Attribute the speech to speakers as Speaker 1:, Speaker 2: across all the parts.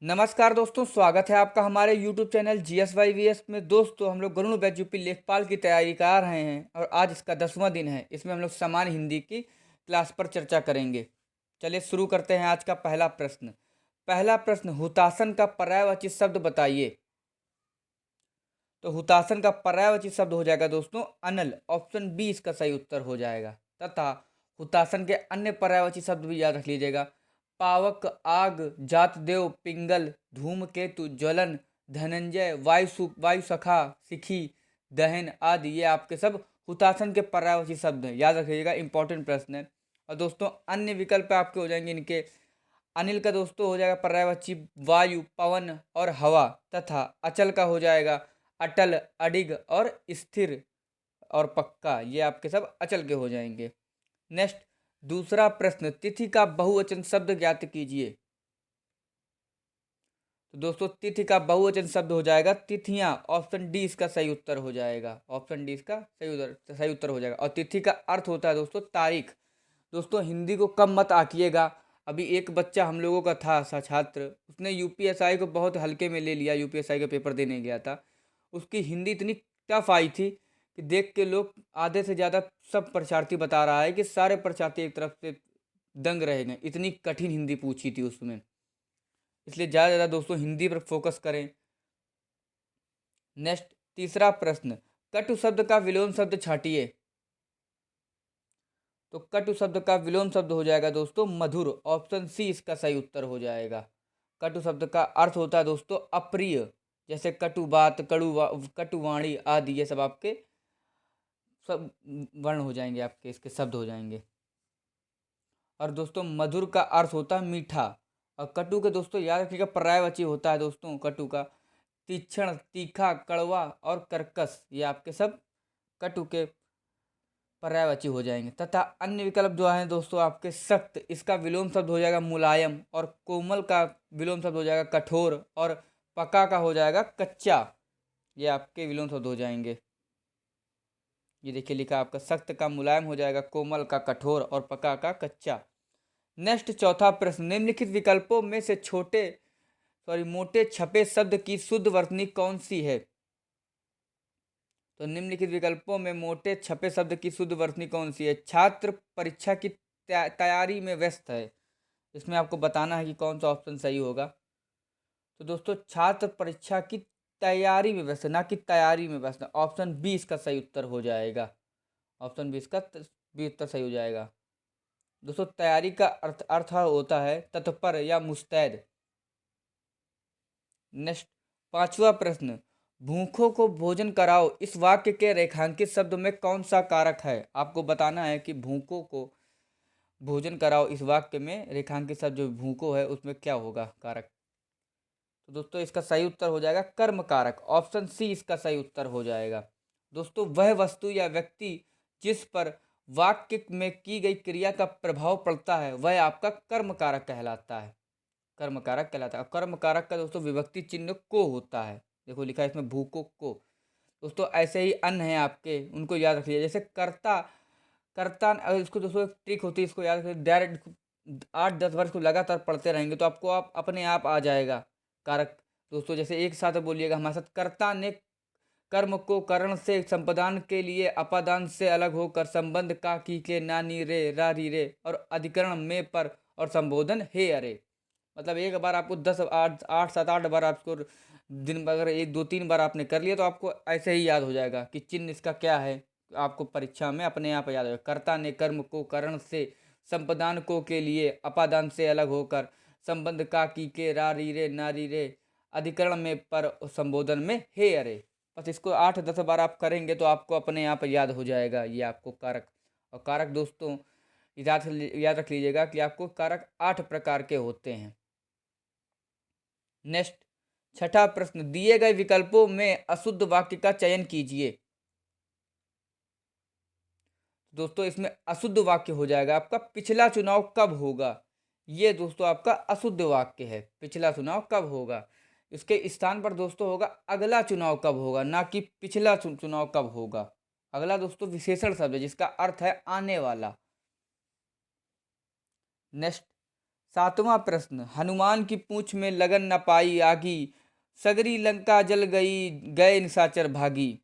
Speaker 1: नमस्कार दोस्तों, स्वागत है आपका हमारे YouTube चैनल GSYVS में। दोस्तों, हम लोग गरुड़ बैच यूपी लेखपाल की तैयारी कर रहे हैं और आज इसका 10वां दिन है। इसमें हम लोग सामान्य हिंदी की क्लास पर चर्चा करेंगे। चलिए शुरू करते हैं आज का पहला प्रश्न। पहला प्रश्न, हुतासन का पर्यायवाची शब्द बताइए। तो हुतासन का पर्यायवाची शब्द हो जाएगा दोस्तों अनल। ऑप्शन बी इसका सही उत्तर हो जाएगा। तथा हुतासन के अन्य पर्यायवाची शब्द भी याद रख लीजिएगा। पावक, आग, जातदेव, पिंगल, धूमकेतु, ज्वलन, धनंजय, वायु सखा, सिखी, दहन आदि ये आपके सब हुतासन के पर्यायवाची शब्द हैं। याद रखिएगा, इंपॉर्टेंट प्रश्न है। और दोस्तों अन्य विकल्प आपके हो जाएंगे इनके। अनिल का दोस्तों हो जाएगा पर्यायवाची वायु, पवन और हवा। तथा अचल का हो जाएगा अटल, अडिग और स्थिर और पक्का। ये आपके सब अचल के हो जाएंगे। नेक्स्ट, दूसरा प्रश्न, तिथि का बहुवचन शब्द ज्ञात कीजिए। तो दोस्तों तिथि का बहुवचन शब्द हो जाएगा तिथियां। ऑप्शन डी इसका सही उत्तर हो जाएगा। ऑप्शन डी इसका सही उत्तर हो जाएगा। और तिथि का अर्थ होता है दोस्तों तारीख। दोस्तों हिंदी को कम मत आंकिएगा। अभी एक बच्चा हम लोगों का था छात्र, उसने यूपीएसआई को बहुत हल्के में ले लिया। यूपीएसआई का पेपर देने गया था, उसकी हिंदी इतनी टफ आई थी कि देख के लोग आधे से ज़्यादा सब परीक्षार्थी बता रहा है कि सारे परीक्षार्थी एक तरफ से दंग रह गए। इतनी कठिन हिंदी पूछी थी उसमें। इसलिए ज़्यादा ज़्यादा दोस्तों हिंदी पर फोकस करें। नेक्स्ट, तीसरा प्रश्न, कटु शब्द का विलोम शब्द छाटिए। तो कटु शब्द का विलोम शब्द हो जाएगा दोस्तों मधुर। ऑप्शन सी इसका सही उत्तर हो जाएगा। कटु शब्द का अर्थ होता है दोस्तों अप्रिय। जैसे कटु बात, कटुवाणी आदि ये सब आपके सब वर्ण हो जाएंगे, आपके इसके शब्द हो जाएंगे। और दोस्तों मधुर का अर्थ होता है मीठा। और कटु के दोस्तों याद रखिएगा पर्यायवाची होता है दोस्तों कटु का तीक्ष्ण, तीखा, कड़वा और कर्कश। ये आपके सब कटु के पर्यायवाची हो जाएंगे। तथा अन्य विकल्प जो है दोस्तों आपके सख्त, इसका विलोम शब्द हो जाएगा मुलायम। और कोमल का विलोम शब्द हो जाएगा कठोर। और पका का हो जाएगा कच्चा। ये आपके विलोम शब्द हो जाएंगे। ये देखिए लिखा आपका सख्त का मुलायम हो जाएगा, कोमल का कठोर और पका का कच्चा। नेक्स्ट, चौथा प्रश्न, निम्नलिखित विकल्पों में से मोटे छपे शब्द की शुद्ध वर्तनी कौन सी है। तो निम्नलिखित विकल्पों में मोटे छपे शब्द की शुद्ध वर्तनी कौन सी है। छात्र परीक्षा की तैयारी में व्यस्त है। इसमें आपको बताना है कि कौन सा ऑप्शन सही होगा। तो दोस्तों छात्र परीक्षा की तैयारी में व्यस्त है, ना कि तैयारी में व्यस्त है। ऑप्शन बी इसका सही उत्तर हो जाएगा। ऑप्शन बी इसका बी उत्तर सही हो जाएगा। दोस्तों तैयारी का अर्थ होता है तत्पर या मुस्तैद। नेक्स्ट, पांचवा प्रश्न, भूखों को भोजन कराओ इस वाक्य के रेखांकित शब्द में कौन सा कारक है। आपको बताना है कि भूखों को भोजन कराओ इस वाक्य में रेखांकित शब्द जो भूखो है उसमें क्या होगा कारक। तो दोस्तों इसका सही उत्तर हो जाएगा कर्म कारक। ऑप्शन सी इसका सही उत्तर हो जाएगा। दोस्तों वह वस्तु या व्यक्ति जिस पर वाक्य में की गई क्रिया का प्रभाव पड़ता है वह आपका कर्म कारक कहलाता है। कर्म कारक कहलाता है। कर्म कारक का दोस्तों विभक्ति चिन्ह को होता है। देखो लिखा है इसमें भूको को। दोस्तों ऐसे ही अन्य हैं आपके, उनको याद रखिए। जैसे कर्ता, कर्ता अगर इसको दोस्तों एक ट्रिक होती है, इसको याद रखिए। डायरेक्ट 8-10 वर्ष को लगातार पढ़ते रहेंगे तो आपको अपने आप आ जाएगा कारक। दोस्तों जैसे एक साथ बोलिएगा हमारे साथ, कर्ता ने कर्म को करण से संपादन के लिए अपादान से अलग होकर संबंध का की के ना नी रे रा री रे और अधिकरण में पर और संबोधन हे अरे। मतलब एक बार आपको 10 8 7 8 बार आपको दिन भर अगर 1 2 3 बार आपने कर लिया तो आपको ऐसे ही याद हो जाएगा कि चिन्ह इसका क्या है। आपको परीक्षा में अपने आप याद होगा। कर्ता ने कर्म को करण से संपादन को के लिए अपादान से अलग होकर संबंध का की के रा री रे ना री रे अधिकरण में पर और संबोधन में हे अरे। बस इसको 8 10 बार आप करेंगे तो आपको अपने आप याद हो जाएगा ये आपको कारक। और कारक दोस्तों याद रख लीजिएगा कि आपको कारक 8 प्रकार के होते हैं। नेक्स्ट, छठा प्रश्न, दिए गए विकल्पों में अशुद्ध वाक्य का चयन कीजिए। दोस्तों इसमें अशुद्ध वाक्य हो जाएगा आपका पिछला चुनाव कब होगा। ये दोस्तों आपका अशुद्ध वाक्य है। पिछला चुनाव कब होगा, इसके स्थान पर दोस्तों होगा अगला चुनाव कब होगा, ना कि पिछला चुनाव कब होगा। अगला दोस्तों विशेषण शब्द है जिसका अर्थ है आने वाला। नेक्स्ट, 7वां प्रश्न, हनुमान की पूंछ में लगन न पाई आगी, सगरी लंका जल गई, गए निशाचर भागी।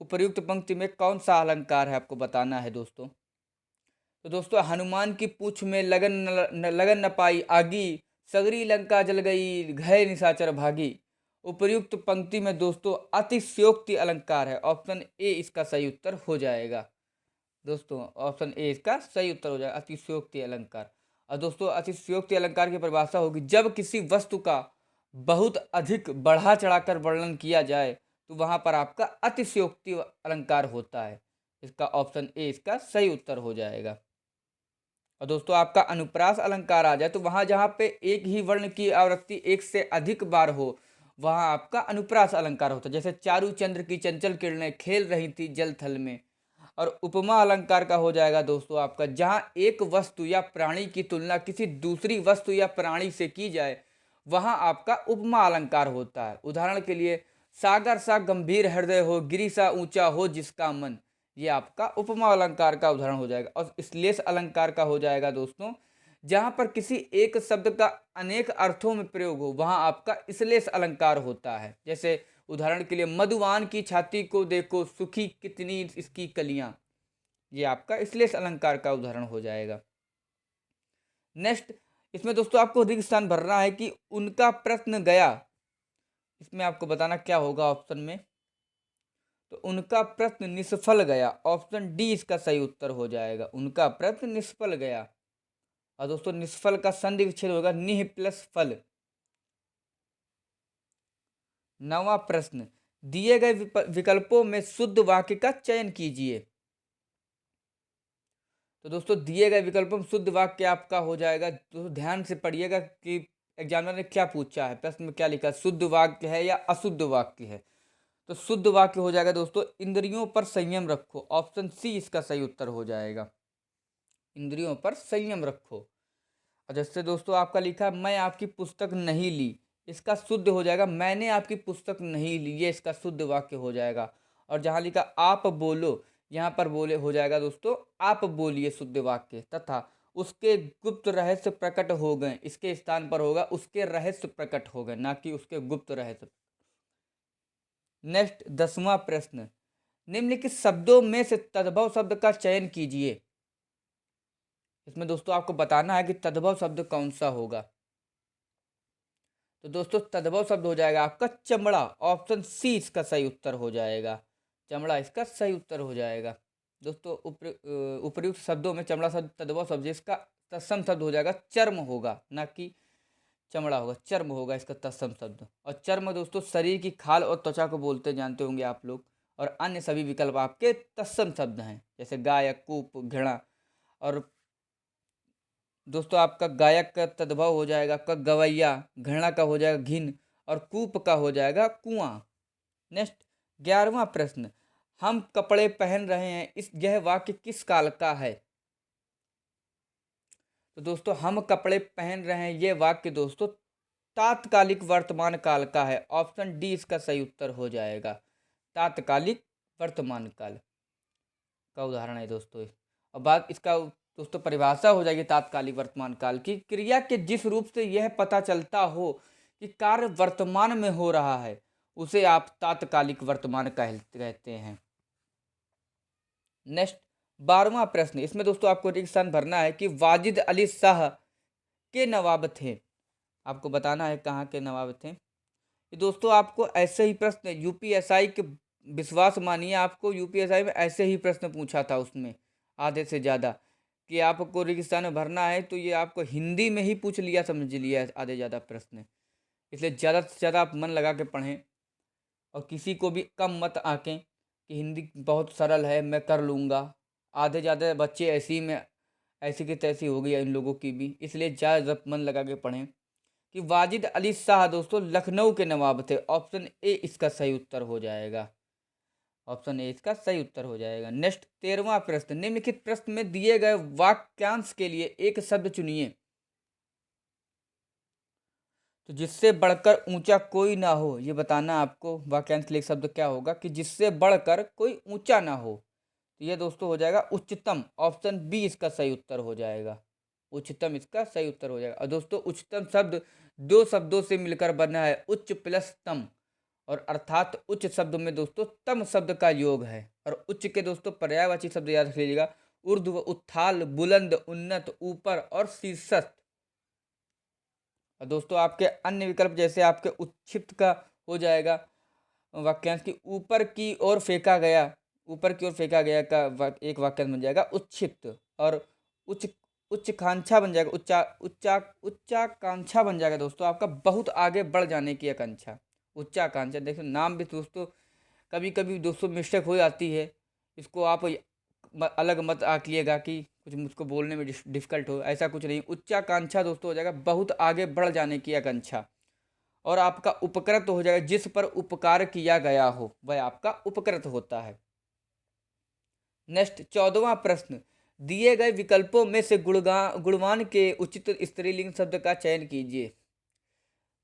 Speaker 1: उपर्युक्त पंक्ति में कौन सा अलंकार है आपको बताना है दोस्तों। तो दोस्तों हनुमान की पूंछ में लगन न पाई आगी, सगरी लंका जल गई, गए निशाचर भागी। उपर्युक्त पंक्ति में दोस्तों अतिशयोक्ति अलंकार है। ऑप्शन ए इसका सही उत्तर हो जाएगा दोस्तों। ऑप्शन ए इसका सही उत्तर हो जाएगा, अतिशयोक्ति अलंकार। और दोस्तों अतिशयोक्ति अलंकार की परिभाषा होगी, जब किसी वस्तु का बहुत अधिक बढ़ा चढ़ाकर वर्णन किया जाए तो वहां पर आपका अतिशयोक्ति अलंकार होता है। इसका ऑप्शन ए इसका सही उत्तर हो जाएगा। और दोस्तों आपका अनुप्रास अलंकार आ जाए तो वहां जहां पे एक ही वर्ण की आवृत्ति एक से अधिक बार हो वहां आपका अनुप्रास अलंकार होता है। जैसे चारु चंद्र की चंचल किरणें खेल रही थी जल थल में। और उपमा अलंकार का हो जाएगा दोस्तों आपका, जहां एक वस्तु या प्राणी की तुलना किसी दूसरी वस्तु या प्राणी से की जाए वहां आपका उपमा अलंकार होता है। उदाहरण के लिए, सागर सा गंभीर हृदय हो, गिरि सा ऊंचा हो जिसका मन, ये आपका उपमा अलंकार का उदाहरण हो जाएगा। और श्लेष अलंकार का हो जाएगा दोस्तों, जहां पर किसी एक शब्द का अनेक अर्थों में प्रयोग हो वहां आपका श्लेष अलंकार होता है। जैसे उदाहरण के लिए, मधुवान की छाती को देखो, सुखी कितनी इसकी कलियां, ये आपका श्लेष अलंकार का उदाहरण हो जाएगा। नेक्स्ट, इसमें दोस्तों आपको रिक्त स्थान भरना है कि उनका प्रश्न गया, इसमें आपको बताना क्या होगा ऑप्शन में। तो उनका प्रश्न निष्फल गया, ऑप्शन डी इसका सही उत्तर हो जाएगा, उनका प्रश्न निष्फल गया। और दोस्तों निष्फल का संधि विच्छेद होगा निह प्लस फल। 9वां प्रश्न, दिए गए विकल्पों में शुद्ध वाक्य का चयन कीजिए। तो दोस्तों दिए गए विकल्पों में शुद्ध वाक्य आपका हो जाएगा, तो ध्यान से पढ़िएगा कि एग्जामिनर ने क्या पूछा है, प्रश्न में क्या लिखा है, शुद्ध वाक्य है या अशुद्ध वाक्य है। तो शुद्ध वाक्य हो जाएगा दोस्तों, इंद्रियों पर संयम रखो, ऑप्शन सी इसका सही उत्तर हो जाएगा, इंद्रियों पर संयम रखो। और जैसे दोस्तों आपका लिखा है, मैं आपकी पुस्तक नहीं ली, इसका शुद्ध हो जाएगा मैंने आपकी पुस्तक नहीं ली, ये इसका शुद्ध वाक्य हो जाएगा। और जहाँ लिखा आप बोलो, यहाँ पर बोले हो जाएगा दोस्तों आप बोलिए शुद्ध वाक्य। तथा उसके गुप्त रहस्य प्रकट हो गए, इसके स्थान पर होगा उसके रहस्य प्रकट हो गए, ना कि उसके गुप्त रहस्य। नेक्स्ट 10वां प्रश्न, निम्नलिखित शब्दों में से तद्भव शब्द का चयन कीजिए। इसमें दोस्तों आपको बताना है कि तद्भव शब्द कौन सा होगा। तो दोस्तों तद्भव शब्द हो जाएगा आपका चमड़ा, ऑप्शन सी इसका सही उत्तर हो जाएगा, चमड़ा इसका सही उत्तर हो जाएगा। दोस्तों उपर्युक्त शब्दों में चमड़ा शब्द तद्भव शब्द, इसका तत्सम शब्द हो जाएगा चर्म होगा, ना कि चमड़ा होगा, चर्म होगा इसका तत्सम शब्द। और चर्म दोस्तों शरीर की खाल और त्वचा को बोलते जानते होंगे आप लोग। और अन्य सभी विकल्प आपके तत्सम शब्द हैं, जैसे गायक, कूप, घृणा। और दोस्तों आपका गायक का तद्भव हो जाएगा आपका गवैया, घृणा का हो जाएगा घिन, और कूप का हो जाएगा कुआं। नेक्स्ट 11वां प्रश्न, हम कपड़े पहन रहे हैं, यह वाक्य किस काल का है। तो दोस्तों हम कपड़े पहन रहे हैं, ये वाक्य दोस्तों तात्कालिक वर्तमान काल का है, ऑप्शन डी इसका सही उत्तर हो जाएगा, तात्कालिक वर्तमान काल का उदाहरण है दोस्तों। और बात इसका दोस्तों परिभाषा हो जाएगी तात्कालिक वर्तमान काल की, क्रिया के जिस रूप से यह पता चलता हो कि कार्य वर्तमान में हो रहा है उसे आप तात्कालिक वर्तमान कहते हैं। नेक्स्ट 12वां प्रश्न, इसमें दोस्तों आपको रिक्त स्थान भरना है कि वाजिद अली शाह के नवाब थे। आपको बताना है कहाँ के नवाब थे। ये दोस्तों आपको ऐसे ही प्रश्न यूपीएसआई के, विश्वास मानिए आपको यूपीएसआई में ऐसे ही प्रश्न पूछा था, उसमें आधे से ज़्यादा कि आपको रिक्त स्थान में भरना है, तो ये आपको हिंदी में ही पूछ लिया, समझ लिया आधे ज़्यादा प्रश्न। इसलिए ज़्यादा से ज़्यादा आप मन लगा के पढ़ें और किसी को भी कम मत आंकें कि हिंदी बहुत सरल है मैं कर लूँगा। आधे ज़्यादा बच्चे ऐसी में ऐसी की तैसी हो गई इन लोगों की भी, इसलिए ज़्यादा मन लगा के पढ़ें। कि वाजिद अली शाह दोस्तों लखनऊ के नवाब थे, ऑप्शन ए इसका सही उत्तर हो जाएगा, ऑप्शन ए इसका सही उत्तर हो जाएगा। नेक्स्ट 13वां प्रश्न, निम्नलिखित प्रश्न में दिए गए वाक्यांश के लिए एक शब्द चुनिए। तो जिससे बढ़कर ऊंचा कोई ना हो, ये बताना आपको वाक्यांश के लिए एक शब्द क्या होगा कि जिससे बढ़कर कोई ऊंचा ना हो। तो ये दोस्तों हो जाएगा उच्चतम, ऑप्शन बी इसका सही उत्तर हो जाएगा। उच्चतम इसका सही उत्तर हो जाएगा। और दोस्तों उच्चतम शब्द दो शब्दों से मिलकर बना है, उच्च प्लस तम, और अर्थात उच्च शब्द में दोस्तों तम शब्द का योग है। और उच्च के दोस्तों पर्यायवाची शब्द याद रख लीजिएगा, ऊर्ध्व, उत्थाल, बुलंद, उन्नत, ऊपर और शीर्षस्थ। और दोस्तों आपके अन्य विकल्प जैसे आपके उत्क्षिप्त का हो जाएगा वाक्यांश की ऊपर की ओर फेंका गया, ऊपर की ओर फेंका गया का एक वाक्यांश बन जाएगा उच्छिप्त। और उच्च उच्चाकांक्षा बन जाएगा, उच्चाकांक्षा बन जाएगा दोस्तों आपका बहुत आगे बढ़ जाने की आकांक्षा। उच्चाकांक्षा देखो नाम भी दोस्तों कभी कभी दोस्तों मिस्टेक हो जाती है, इसको आप अलग मत आंकिएगा कि कुछ मुझको बोलने में डिफिकल्ट हो, ऐसा कुछ नहीं। उच्चाकांक्षा दोस्तों हो जाएगा बहुत आगे बढ़ जाने की आकांक्षा। और आपका उपकृत हो जाएगा जिस पर उपकार किया गया हो वह आपका उपकृत होता है। नेक्स्ट 14वां प्रश्न, दिए गए विकल्पों में से गुणवान के उचित स्त्रीलिंग शब्द का चयन कीजिए।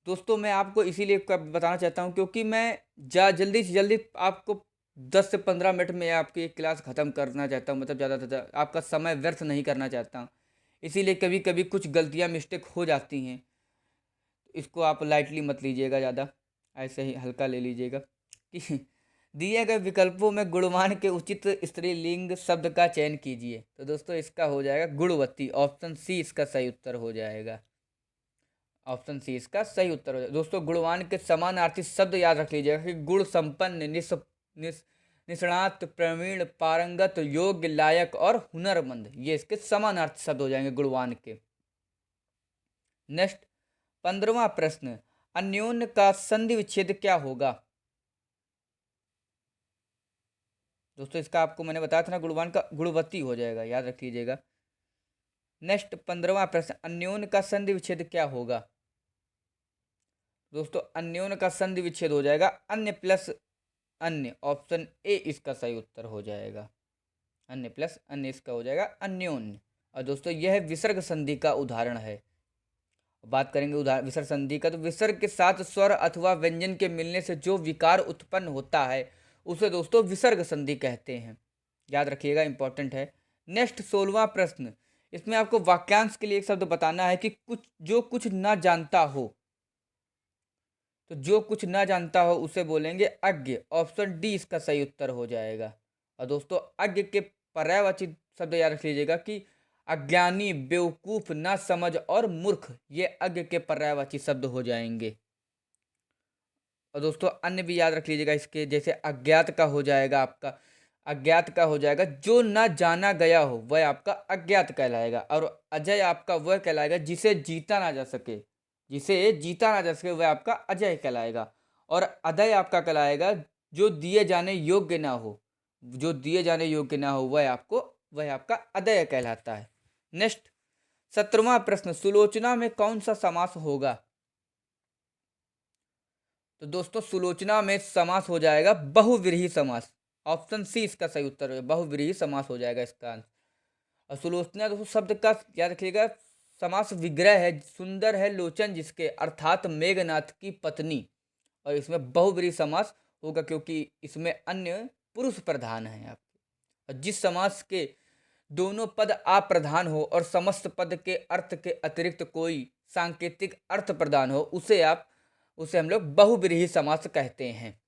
Speaker 1: दोस्तों मैं आपको इसीलिए बताना चाहता हूँ क्योंकि मैं जल्दी से जल्दी आपको 10 से 15 मिनट में आपकी एक क्लास ख़त्म करना चाहता हूँ, मतलब ज़्यादा से ज़्यादा आपका समय व्यर्थ नहीं करना चाहता हूँ। इसीलिए कभी कभी कुछ गलतियाँ मिस्टेक हो जाती हैं, इसको आप लाइटली मत लीजिएगा, ज़्यादा ऐसे ही हल्का ले लीजिएगा कि दिए गए विकल्पों में गुणवान के उचित स्त्रीलिंग शब्द का चयन कीजिए। तो दोस्तों इसका हो जाएगा गुणवती, ऑप्शन सी इसका सही उत्तर हो जाएगा। ऑप्शन सी इसका सही उत्तर हो जाएगा। दोस्तों गुणवान के समानार्थी शब्द याद रख लीजिएगा कि गुण संपन्न, निष्णात, प्रवीण, पारंगत, योग्य, लायक और हुनरमंद, ये इसके समानार्थी शब्द हो जाएंगे गुणवान के। नेक्स्ट 15वां प्रश्न, अन्योन्य का संधि विच्छेद क्या होगा। दोस्तों इसका आपको मैंने बताया था ना, गुणवान का गुणवती हो जाएगा, याद रख लीजिएगा। नेक्स्ट 15वां प्रश्न, अन्योन्य का संधि विच्छेद क्या होगा। दोस्तों अन्योन्य का संधि विच्छेद हो जाएगा अन्य प्लस अन्य, ऑप्शन ए इसका सही उत्तर हो जाएगा। अन्य प्लस अन्य इसका हो जाएगा अन्योन्य। और दोस्तों यह विसर्ग संधि का उदाहरण है। बात करेंगे विसर्ग संधि का, तो विसर्ग के साथ स्वर अथवा व्यंजन के मिलने से जो विकार उत्पन्न होता है उसे दोस्तों विसर्ग संधि कहते हैं, याद रखिएगा, इंपॉर्टेंट है। नेक्स्ट 16वां प्रश्न, इसमें आपको वाक्यांश के लिए एक शब्द बताना है कि कुछ ना जानता हो। तो जो कुछ ना जानता हो उसे बोलेंगे अज्ञ, ऑप्शन डी इसका सही उत्तर हो जाएगा। और दोस्तों अज्ञ के पर्यायवाची शब्द याद रख लीजिएगा कि अज्ञानी, बेवकूफ, ना समझ और मूर्ख, ये अज्ञ के पर्यायवाची शब्द हो जाएंगे। और दोस्तों अन्य भी याद रख लीजिएगा इसके, जैसे अज्ञात का हो जाएगा आपका, अज्ञात का हो जाएगा जो ना जाना गया हो वह आपका अज्ञात कहलाएगा। और अजय आपका वह कहलाएगा जिसे जीता ना जा सके, जिसे जीता ना जा सके वह आपका अजय कहलाएगा। और अदय आपका कहलाएगा जो दिए जाने योग्य ना हो, जो दिए जाने योग्य ना हो वह आपका अदय कहलाता है। नेक्स्ट 17वां प्रश्न, सुलोचना में कौन सा समास होगा। तो दोस्तों सुलोचना में समास हो जाएगा बहुव्रीहि समास, ऑप्शन सी इसका सही उत्तर है, बहुव्रीहि समास हो जाएगा इसका आंसर। और सुलोचना दोस्तों शब्द का याद रखिएगा, समास विग्रह है, सुंदर है लोचन जिसके, अर्थात मेघनाथ की पत्नी। और इसमें बहुव्रीहि समास होगा क्योंकि इसमें अन्य पुरुष प्रधान है आपके। और जिस समास के दोनों पद अप्रधान हो और समस्त पद के अर्थ के अतिरिक्त कोई सांकेतिक अर्थ प्रदान हो उसे हम लोग बहुव्रीहि समास कहते हैं।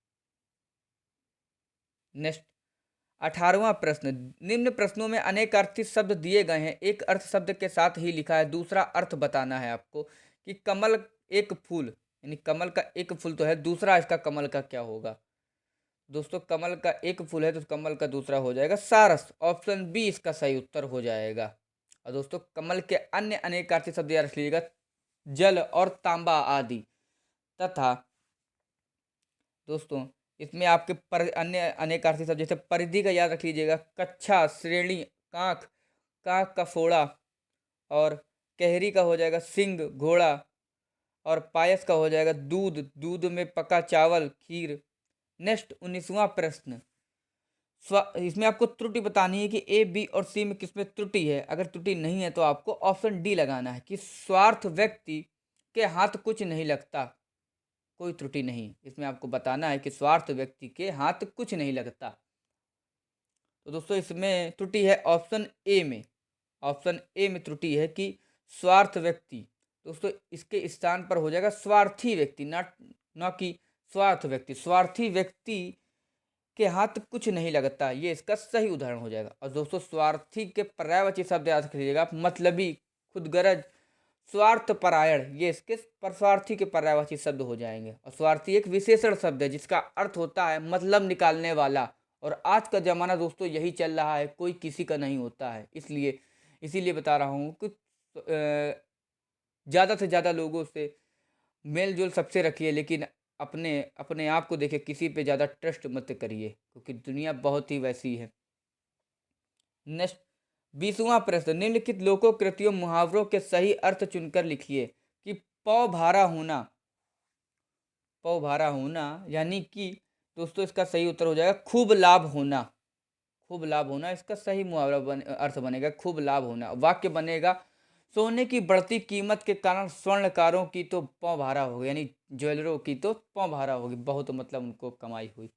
Speaker 1: नेक्स्ट 18वां प्रश्न, निम्न प्रश्नों में अनेक अर्थी शब्द दिए गए हैं, एक अर्थ शब्द के साथ ही लिखा है, दूसरा अर्थ बताना है आपको कि कमल एक फूल, यानी कमल का एक फूल तो है, दूसरा इसका कमल का क्या होगा। दोस्तों कमल का एक फूल है तो कमल का दूसरा हो जाएगा सारस, ऑप्शन बी इसका सही उत्तर हो जाएगा। और दोस्तों कमल के अन्य अनेकार्थी शब्द याद रख लीजिएगा, जल और तांबा आदि। तथा दोस्तों इसमें आपके अन्य अनेकार्थी शब्द जैसे परिधि का याद रख लीजिएगा, कक्षा, श्रेणी, कांख, कांख का फोड़ा, और कहरी का हो जाएगा सिंह, घोड़ा, और पायस का हो जाएगा दूध, दूध में पका चावल, खीर। नेक्स्ट 19वां प्रश्न, इसमें आपको त्रुटि बतानी है कि ए, बी और सी में किसमें त्रुटि है। अगर त्रुटि नहीं है तो आपको ऑप्शन डी लगाना है कि स्वार्थ व्यक्ति के हाथ कुछ नहीं लगता, कोई त्रुटि नहीं। इसमें आपको बताना है कि स्वार्थ व्यक्ति के हाथ कुछ नहीं लगता। तो दोस्तों इसमें त्रुटि है ऑप्शन ए में, ऑप्शन ए में त्रुटि है कि स्वार्थ व्यक्ति। दोस्तों इसके स्थान पर हो जाएगा स्वार्थी व्यक्ति, ना कि स्वार्थ व्यक्ति। स्वार्थी व्यक्ति के हाथ कुछ नहीं लगता, ये इसका सही उदाहरण हो जाएगा। और दोस्तों स्वार्थी के पर्यायवाची शब्द याद रखिएगा, मतलबी, खुदगर्ज, स्वार्थपरायण, ये इसके स्वार्थी के पर्यायवाची शब्द हो जाएंगे। और स्वार्थी एक विशेषण शब्द है जिसका अर्थ होता है मतलब निकालने वाला। और आज का ज़माना दोस्तों यही चल रहा है, कोई किसी का नहीं होता है। इसीलिए बता रहा हूँ कि ज़्यादा से ज़्यादा लोगों से मेल जोल सबसे रखिए, लेकिन अपने अपने आप को देखिए, किसी पे ज़्यादा ट्रस्ट मत करिए क्योंकि दुनिया बहुत ही वैसी है। नेक्स्ट 20वां प्रश्न, निम्नलिखित लोकों, कृतियों, मुहावरों के सही अर्थ चुनकर लिखिए। कि पौभारा होना, पौभारा होना यानी कि दोस्तों इसका सही उत्तर हो जाएगा खूब लाभ होना। खूब लाभ होना इसका सही मुहावरा अर्थ बनेगा, खूब लाभ होना। वाक्य बनेगा, सोने की बढ़ती कीमत के कारण स्वर्णकारों की तो पौभारा होगी, यानी ज्वेलरों की तो पौभारा होगी, बहुत मतलब उनको कमाई हुई।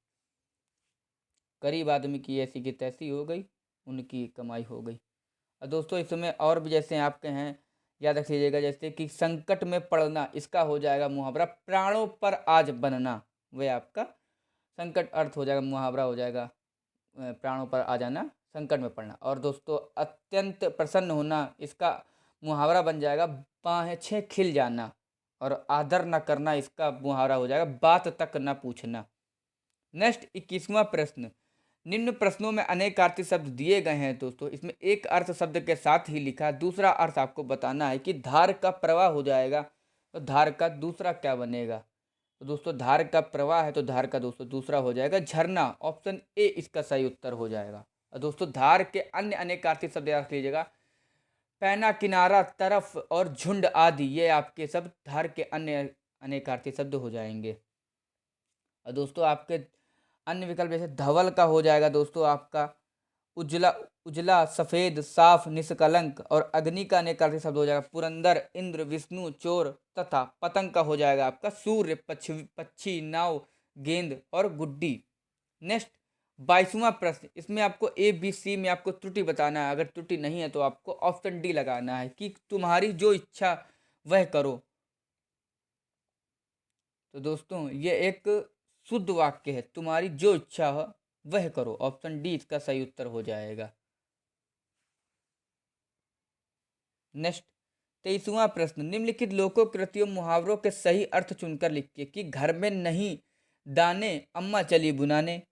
Speaker 1: गरीब आदमी की ऐसी की तैसी हो गई, उनकी कमाई हो गई। और दोस्तों इसमें और भी जैसे आपके हैं, याद रख लीजिएगा, जैसे कि संकट में पड़ना, इसका हो जाएगा मुहावरा प्राणों पर आज बनना। वह आपका संकट अर्थ हो जाएगा, मुहावरा हो जाएगा प्राणों पर आ जाना, संकट में पड़ना। और दोस्तों अत्यंत प्रसन्न होना, इसका मुहावरा बन जाएगा बाहें खिल जाना। और आदर न करना, इसका मुहावरा हो जाएगा बात तक न पूछना। नेक्स्ट 21वां प्रश्न, निम्न प्रश्नों में अनेकार्थी शब्द दिए गए हैं दोस्तों, इसमें एक अर्थ शब्द के साथ ही लिखा है, दूसरा अर्थ आपको बताना है। कि धार का प्रवाह हो जाएगा, तो धार का दूसरा क्या बनेगा? तो दोस्तों धार का प्रवाह है तो धार का दोस्तों दूसरा हो जाएगा झरना। ऑप्शन ए इसका सही उत्तर हो जाएगा। और दोस्तों धार के अन्य अनेकार्थी शब्द याद लीजिएगा, पैना, किनारा, तरफ और झुंड आदि, ये आपके सब धार के अन्य अनेकार्थी शब्द हो जाएंगे। और दोस्तों आपके अन्य विकल्प जैसे धवल का हो जाएगा दोस्तों आपका उजला, उजला, सफेद, साफ, निष्कलंक। और अग्नि का अनेकार्थी शब्द हो जाएगा पुरंदर, इंद्र, विष्णु, चोर तथा पतंग का हो जाएगा आपका सूर्य, पक्षी, नाव, गेंद और गुड्डी। नेक्स्ट 22वां प्रश्न, इसमें आपको ए बी सी में आपको त्रुटि बताना है। अगर त्रुटि नहीं है तो आपको ऑप्शन डी लगाना है। कि तुम्हारी जो इच्छा वह करो। तो दोस्तों ये एक शुद्ध वाक्य है, तुम्हारी जो इच्छा हो वह करो। ऑप्शन डी इसका सही उत्तर हो जाएगा। नेक्स्ट 23वां प्रश्न, निम्नलिखित लोकों, कृतियों, मुहावरों के सही अर्थ चुनकर लिखिए। कि घर में नहीं दाने, अम्मा चली बुनाने।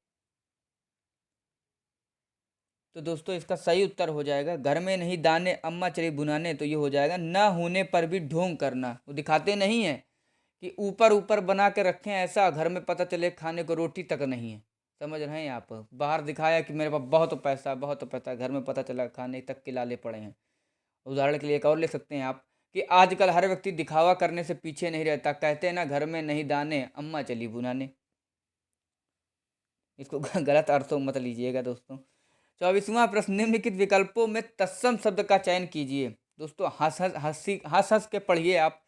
Speaker 1: तो दोस्तों इसका सही उत्तर हो जाएगा, घर में नहीं दाने, अम्मा चली बुनाने। तो ये हो जाएगा, ना होने पर भी ढोंग करना। वो दिखाते नहीं है कि ऊपर ऊपर बना के रखें ऐसा, घर में पता चले खाने को रोटी तक नहीं है। समझ रहे हैं आप? बाहर दिखाया कि मेरे पास बहुत पैसा, बहुत पैसा, घर में पता चला खाने तक के लाले पड़े हैं। उदाहरण के लिए एक और ले सकते हैं आप, कि आजकल हर व्यक्ति दिखावा करने से पीछे नहीं रहता। कहते हैं ना, घर में नहीं दाने, अम्मा चली बुनाने। इसको गलत अर्थों मत लीजिएगा दोस्तों। 24वां प्रश्न, निम्नलिखित विकल्पों में तत्सम शब्द का चयन कीजिए। दोस्तों हंस हंस के पढ़िए आप।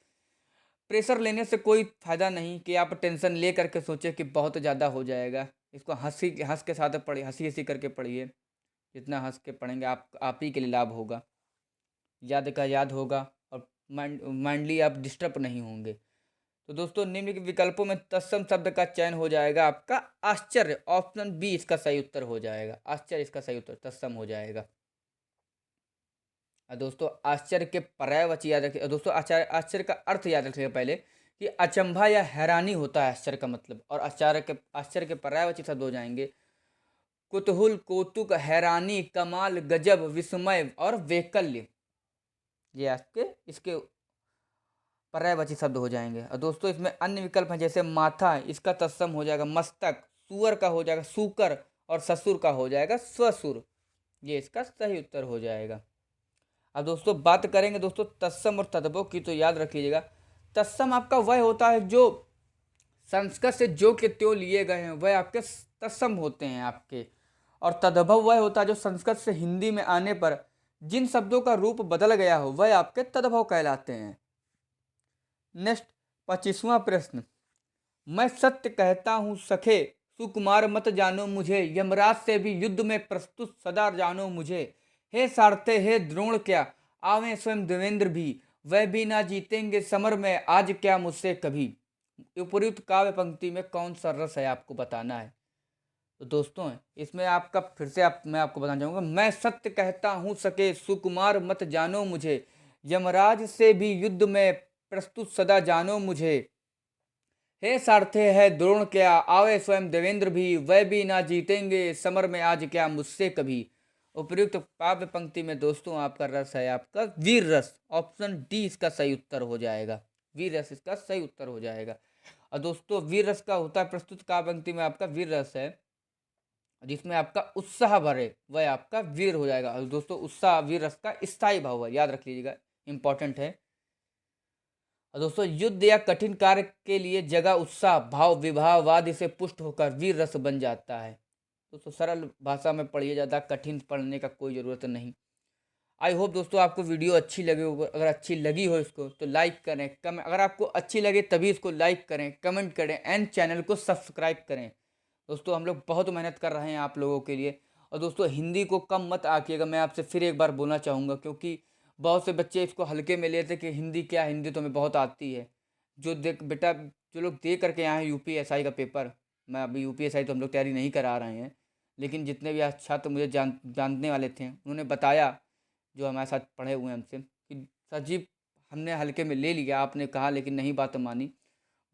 Speaker 1: प्रेशर लेने से कोई फायदा नहीं कि आप टेंशन ले करके सोचे कि बहुत ज़्यादा हो जाएगा। इसको हंस के साथ पढ़िए, हंसी हंसी करके पढ़िए। जितना हंस के पढ़ेंगे आप ही के लिए लाभ होगा, याद का याद होगा, और माइंडली आप डिस्टर्ब नहीं होंगे। तो दोस्तों निम्नलिखित विकल्पों में तत्सम शब्द का चयन हो जाएगा आपका आश्चर्य। ऑप्शन बी इसका सही उत्तर हो जाएगा, आश्चर्य इसका सही उत्तर, तत्सम हो जाएगा। और दोस्तों आश्चर्य के पर्यायवाची याद रखिए। दोस्तों आश्चर्य का अर्थ याद रखिएगा पहले, कि अचंभा या हैरानी होता है आश्चर्य का मतलब। और आश्चर्य के पर्यायवाची शब्द हो जाएंगे कुतूहल, कौतुक, हैरानी, कमाल, गजब, विस्मय और वैकल्य। ये आपके इसके पर्यायवाची शब्द हो जाएंगे। और दोस्तों इसमें अन्य विकल्प हैं, जैसे माथा, इसका तत्सम हो जाएगा मस्तक, सुअर का हो जाएगा सूकर, और ससुर का हो जाएगा स्वसुर। ये इसका सही उत्तर हो जाएगा। अब दोस्तों बात करेंगे दोस्तों तत्सम और तद्भव की, तो याद रख लीजिएगा, तत्सम आपका वह होता है जो संस्कृत से जो के त्यों लिए गए हैं, वह आपके तत्सम होते हैं आपके। और तद्भव वह होता है जो संस्कृत से हिंदी में आने पर जिन शब्दों का रूप बदल गया हो, वह आपके तद्भव कहलाते हैं। नेक्स्ट 25वां प्रश्न, मैं सत्य कहता हूँ सखे, सुकुमार मत जानो मुझे, यमराज से भी युद्ध में प्रस्तुत सदा जानो मुझे। हे सारथे, हे द्रोण क्या, आवे स्वयं देवेंद्र भी, वह भी ना जीतेंगे समर में आज क्या मुझसे कभी। उपयुक्त काव्य पंक्ति में कौन सा रस है आपको बताना है। तो दोस्तों इसमें आपका फिर से मैं आपको बताना चाहूँगा, मैं सत्य कहता हूँ सके सुकुमार मत जानो मुझे, यमराज से भी युद्ध में प्रस्तुत सदा जानो मुझे। हे सारथे है द्रोण क्या, आवे स्वयं देवेंद्र भी, वह भी ना जीतेंगे समर में आज क्या मुझसे कभी। उपर्युक्त काव्य पंक्ति में दोस्तों आपका रस है आपका वीर रस। ऑप्शन डी इसका सही उत्तर हो जाएगा, वीर रस इसका सही उत्तर हो जाएगा। और दोस्तों वीर रस का होता है प्रस्तुत काव्य पंक्ति में आपका वीर रस है जिसमें आपका उत्साह भरे, वह आपका वीर हो जाएगा। और दोस्तों उत्साह वीर रस का स्थायी भाव है, याद रख लीजिएगा, इंपॉर्टेंट है। और दोस्तों युद्ध या कठिन कार्य के लिए जगा उत्साह भाव विभावादि से पुष्ट होकर वीर रस बन जाता है। दोस्तों सरल भाषा में पढ़िए, ज़्यादा कठिन पढ़ने का कोई ज़रूरत नहीं। आई होप दोस्तों आपको वीडियो अच्छी लगी हो, अगर अच्छी लगी हो इसको तो लाइक करें, अगर आपको अच्छी लगे तभी इसको लाइक करें, कमेंट करें एंड चैनल को सब्सक्राइब करें। दोस्तों हम लोग बहुत मेहनत कर रहे हैं आप लोगों के लिए। और दोस्तों हिंदी को कम मत आंकिएगा, मैं आपसे फिर एक बार बोलना चाहूँगा, क्योंकि बहुत से बच्चे इसको हल्के में लेते कि हिंदी क्या, हिंदी तो हमें बहुत आती है। जो देख बेटा, जो लोग दे करके आए हैं यूपीएसआई का पेपर, मैं अभी यूपीएसआई तो हम लोग तैयारी नहीं करा रहे हैं, लेकिन जितने भी आज छात्र मुझे जानने वाले थे उन्होंने बताया, जो हमारे साथ पढ़े हुए हैं हमसे, कि सर जी हमने हल्के में ले लिया आपने कहा, लेकिन नहीं बात मानी।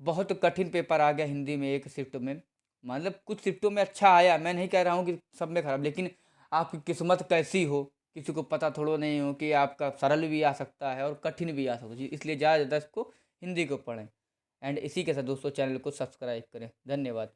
Speaker 1: बहुत कठिन पेपर आ गया हिंदी में एक शिफ्ट में, मतलब कुछ शिफ्टों में अच्छा आया, मैं नहीं कह रहा हूँ कि सब में खराब, लेकिन आपकी किस्मत कैसी हो किसी को पता थोड़ा नहीं हो कि आपका सरल भी आ सकता है और कठिन भी आ सकता है, इसलिए ज़्यादा ज़्यादा इसको हिंदी को पढ़ें। एंड इसी के साथ दोस्तों चैनल को सब्सक्राइब करें। धन्यवाद।